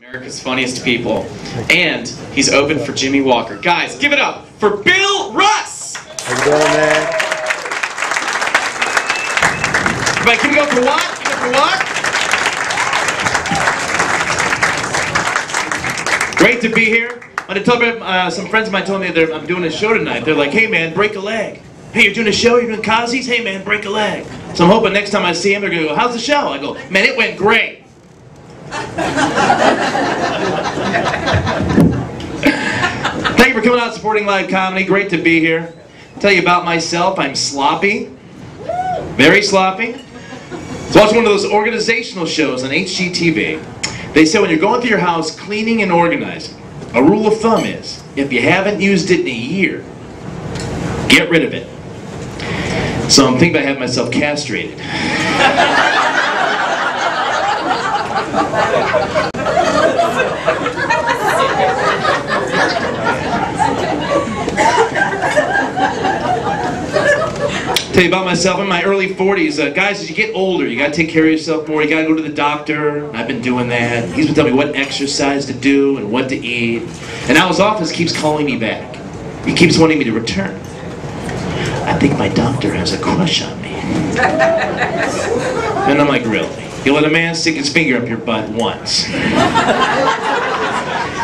America's funniest people, and he's open for Jimmy Walker. Guys, give it up for Bill Russ! How you doing, man? Everybody, can we go for what? Give it for what? Great to be here. I want to tell some friends of mine told me that I'm doing a show tonight. They're like, hey man, break a leg. Hey, you're doing a show? You're doing Cozzy's? Hey man, break a leg. So I'm hoping next time I see him, they're going to go, how's the show? I go, man, it went great. Thank you for coming out and supporting live comedy. Great to be here. I'll tell you about myself. I'm sloppy. Very sloppy. So watch one of those organizational shows on HGTV. They say when you're going through your house cleaning and organizing, a rule of thumb is, if you haven't used it in a year, get rid of it. So I'm thinking about having myself castrated. Tell you about myself in my early 40s. Guys, as you get older, you gotta take care of yourself more. You gotta go to the doctor. I've been doing that. He's been telling me what exercise to do and what to eat. And now his office keeps calling me back. He keeps wanting me to return. I think my doctor has a crush on me. And I'm like, really? You let a man stick his finger up your butt once.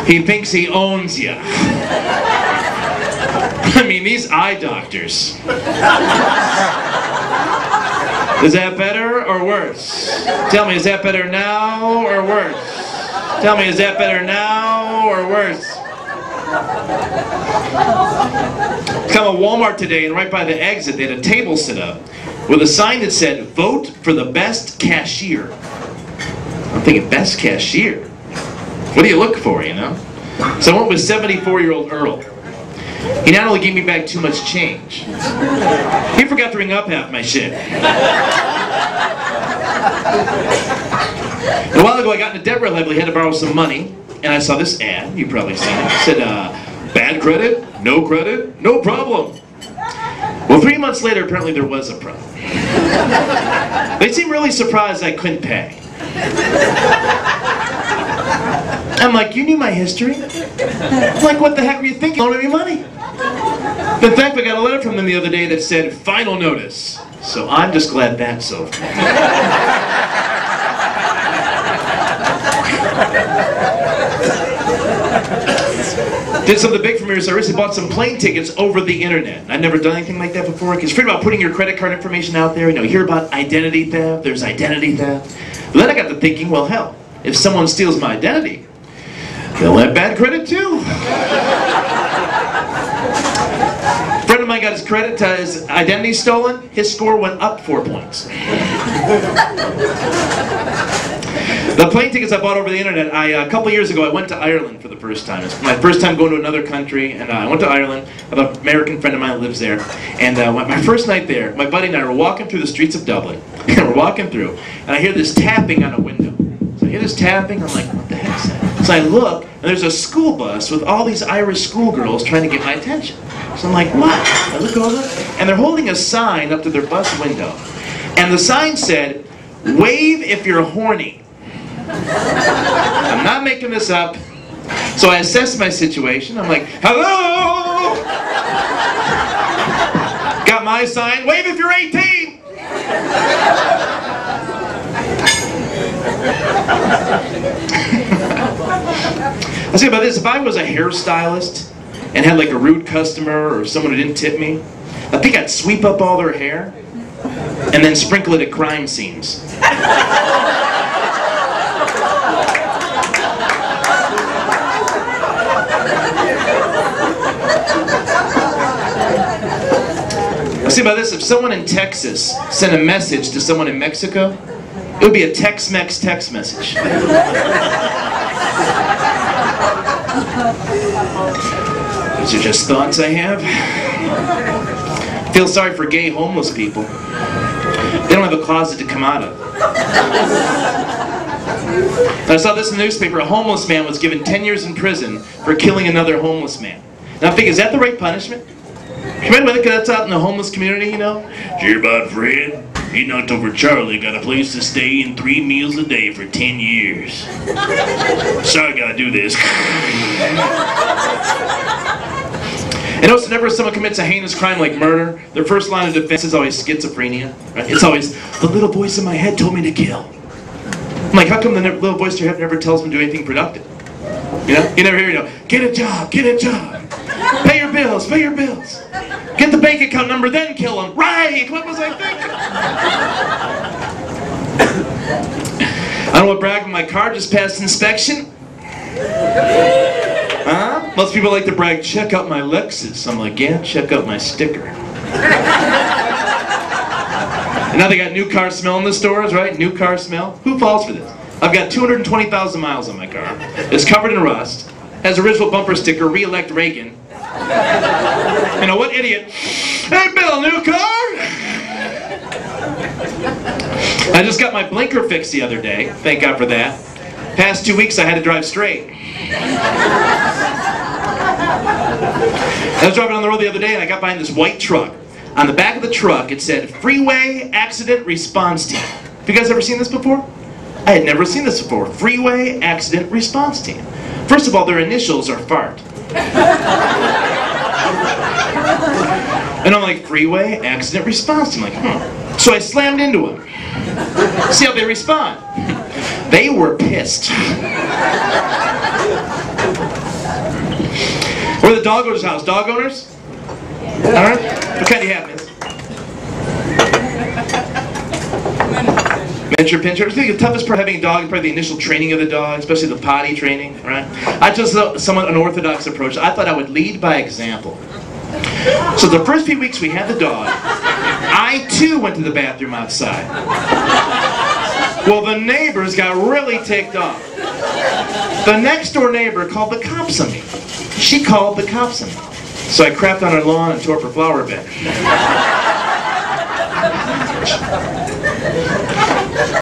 He thinks he owns you. I mean, these eye doctors. Is that better or worse? Tell me, is that better now or worse? Tell me, is that better now or worse? Come to Walmart today, and right by the exit, they had a table set up with a sign that said, vote for the best cashier. I'm thinking, best cashier? What do you look for, you know? So I went with 74-year-old Earl. He not only gave me back too much change, he forgot to ring up half my shit. A while ago I got into debt real heavily, had to borrow some money, and I saw this ad, you've probably seen it. It said, bad credit, no problem. Well, 3 months later, apparently there was a problem. They seemed really surprised I couldn't pay. I'm like, you knew my history? I'm like, what the heck were you thinking? Loaning me money. In fact, I got a letter from them the other day that said, final notice. So I'm just glad that's over. Did something big for me. So I recently bought some plane tickets over the internet. I've never done anything like that before. It's afraid about putting your credit card information out there. You know, you hear about identity theft. There's identity theft. But then I got to thinking, well, hell, if someone steals my identity, they'll have bad credit too. A friend of mine got his identity stolen. His score went up 4 points. The plane tickets I bought over the internet, a couple years ago I went to Ireland for the first time. It's my first time going to another country, and I went to Ireland. I have an American friend of mine who lives there. And my first night there, my buddy and I were walking through the streets of Dublin. And we're walking through, and I hear this tapping on a window. So I hear this tapping, I'm like, what the heck's that? So I look, and there's a school bus with all these Irish schoolgirls trying to get my attention. So I'm like, what? I look over, and they're holding a sign up to their bus window. And the sign said, wave if you're horny. I'm not making this up. So I assessed my situation. I'm like, hello! Got my sign, wave if you're 18! I'll say about this, if I was a hairstylist and had like a rude customer or someone who didn't tip me, I think I'd sweep up all their hair and then sprinkle it at crime scenes. See about this, if someone in Texas sent a message to someone in Mexico, it would be a Tex-Mex text message. These are just thoughts I have. I feel sorry for gay homeless people. They don't have a closet to come out of. I saw this in the newspaper, a homeless man was given 10 years in prison for killing another homeless man. Now I think, is that the right punishment? Remember that's out in the homeless community, you know? Hear about Fred? He knocked over Charlie, got a place to stay and 3 meals a day for 10 years. Sorry, I gotta do this. And also, whenever someone commits a heinous crime like murder, their first line of defense is always schizophrenia. Right? It's always, the little voice in my head told me to kill. I'm like, how come the little voice in your head never tells them to do anything productive? You know? You never hear, get a job, get a job. Pay your bills, pay your bills. Get the bank account number, then kill him. Right, what was I thinking? I don't want to brag, but my car just passed inspection. Huh? Most people like to brag, check out my Lexus. I'm like, yeah, check out my sticker. And now they got new car smell in the stores, right? New car smell. Who falls for this? I've got 220,000 miles on my car. It's covered in rust. Has original bumper sticker, re-elect Reagan. You know, what idiot? Hey, Bill, new car? I just got my blinker fixed the other day. Thank God for that. Past 2 weeks, I had to drive straight. I was driving on the road the other day and I got behind this white truck. On the back of the truck it said, Freeway Accident Response Team. Have you guys ever seen this before? I had never seen this before. Freeway Accident Response Team. First of all, their initials are fart. And I'm like, Freeway Accident Response Team. I'm like, So I slammed into them. See how they respond. They were pissed. We're the dog owner's house. Dog owners? Alright? What kind do you have, miss? Miniature pincher. I think the toughest part of having a dog is probably the initial training of the dog, especially the potty training, right? I chose a somewhat unorthodox approach. I thought I would lead by example. So the first few weeks we had the dog, I too went to the bathroom outside. Well, the neighbors got really ticked off. The next door neighbor called the cops on me. She called the cops on me. So I crapped on her lawn and tore up her flower bed.